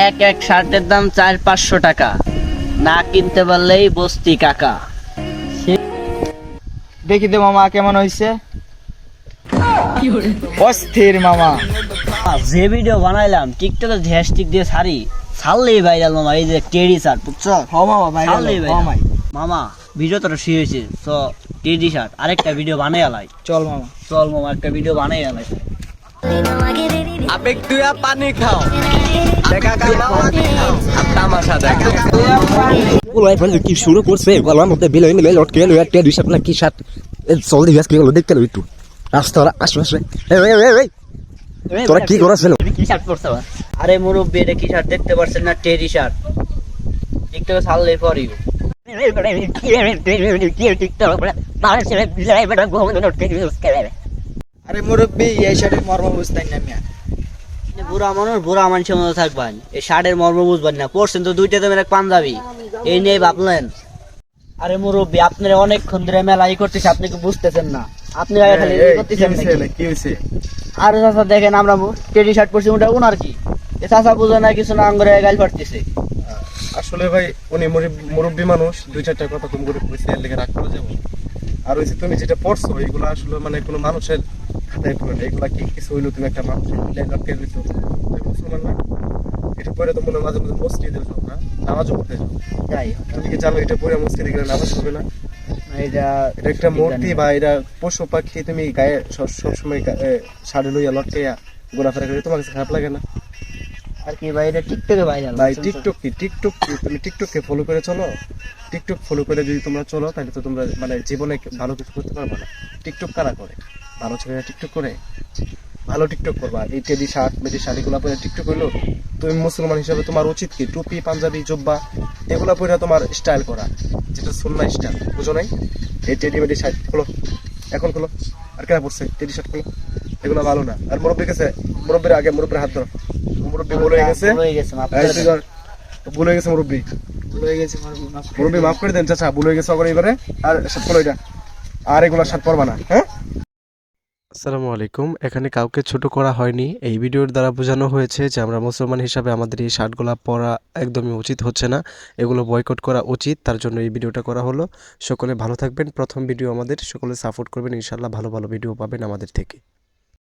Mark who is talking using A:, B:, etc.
A: এক এক শার্টের দাম 400-500 টাকা, না কিনতে পারলেই বস্তি কাকা।
B: দেখি দে মামা কেমন হইছে। অস্থির মামা।
A: যে ভিডিও বানাইলাম টিকটকে হ্যাশট্যাগ দিয়ে ছাড়লেই ভাইরাল মামা। এই যে টেডি শার্ট বুঝছো? ছাড়লেই ভাইরাল। মামা ভিডিও তো শেষ হয়েছে, তো টেডি শার্ট আরেকটা ভিডিও বানাই আলাই।
B: চল মামা।
A: চল মামা একটা ভিডিও বানাই আলাই।
C: আবেগ তুইয়া পানি খাও, দেখা তামাশা দেখা।
D: ওলাই ফ্রেন্ড কি শুরু করছে গলার মধ্যে বিলে মিলে লটকে লইয়া টিয়া দুই শার্ট না কি শার্ট চল দিস কি হলো দেখতে লই একটু রাস্তা আসবে এই তোরা কি করাছিস?
A: কি শার্ট পরছ? আরে মুরব্বি এটা কি শার্ট দেখতে পারছেন না? Teddy shirt. টিকটকে ছাড়লেই পরি।
B: আরে মুরব্বি এই শার্টের মর্ম বুঝতাই না মিয়া।
A: বুড়া মানুষের মতো থাকবেন, এই শার্টের মর্ম বুঝবেন না। পরছেন তো দুইটা দামের এক পাঞ্জাবি, এই নিয়ে ভাবলেন? আরে মুরব্বি আপনারা অনেকক্ষণ ধরে মেলাই করতেছে, আপনি কি বুঝতেছেন না? আপনি খালি করতেছেন
B: কি হইছে?
A: আরে চাচা দেখেন আমরা টেডি শার্ট পরছি, ওটা ওনার কি? এ চাচা বুঝে না কিছু না, আঙ্গুরে গাল ফাটতেছে।
E: আসলে ভাই উনি মুরব্বী মানুষ, দুই চারটা কথা কম করে কইছে, এর লেগে রাগ করা যাবে। আর হইছে তুমি যেটা পড়ছো এগুলো আসলে মানে কোনো মানুষের খাতায় পড়ে না। এগুলা কি কিছু হইলো তুমি একটা মানুষের মিলে লটকে দিছো, তুমি মুসলমান না? এটা পরে তো মনে মাঝে মাঝে মসজিদে যাও না, নামাজও পড়তে যাও।
A: যাই
E: তুমি কি জানো এটা পরে মসজিদে গেলে নামাজ হবে না?
A: এটা
E: এটা একটা মূর্তি বা এটা পশু পাখি, তুমি গায়ে সবসময় শাড়ি লইয়া লটকাইয়া ঘোরাফেরা করে, তোমার কাছে খারাপ লাগে না?
A: আর কি ভাই, এটা টিকটকে ভাইরাল
E: ভাই টিকটক কি তুমি টিকটককে ফলো করে চলো। টিকটক ফলো করে যদি তোমরা চলো তাহলে তো তোমরা মানে জীবনে ভালো কিছু করতে পারবে না। টিকটক কারা করে? ভালো ছেলেরা টিকটক করে। ভালো টিকটক করবা। এই টেডি শার্ট মেডি শাড়িগুলা পরে টিকটক করলো, তুমি মুসলমান হিসাবে তোমার উচিত কি টুপি পাঞ্জাবি জব্বা এগুলা পরে তোমার স্টাইল করা, যেটা সুন্নাহ স্টাইল, বুঝো নাই? এই টেডি মেডি শার্ট খোলো, এখন খোলো। আর কেনা পড়ছে টেডি শার্ট খোলো, এগুলো ভালো না। আর মুরব্বীর কাছে, মুরব্বীর আগে মুরব্বীর হাত ধরো। মুরব্বী ভুল হয়ে গেছে, ভুল হয়ে গেছে মুরব্বী, মুরব্বী মাফ করে দেন চাচা, ভুল হয়ে গেছে এবারে। আর শার্ট পরো এটা, আর এগুলা শার্ট পরবা না, হ্যাঁ?
F: আসসালামু আলাইকুম। এখানে কাউকে ছোট করা হয়নি। এই ভিডিওর দ্বারা বোঝানো হয়েছে যে আমরা মুসলমান হিসাবে আমাদের এই শার্টগুলো পরা একদমই উচিত হচ্ছে না, এগুলো বয়কট করা উচিত। তার জন্য এই ভিডিওটা করা হলো। সকলে ভালো থাকবেন। প্রথম ভিডিও আমাদের, সকলে সাপোর্ট করবেন, ইনশাআল্লাহ ভালো ভালো ভিডিও পাবেন আমাদের থেকে।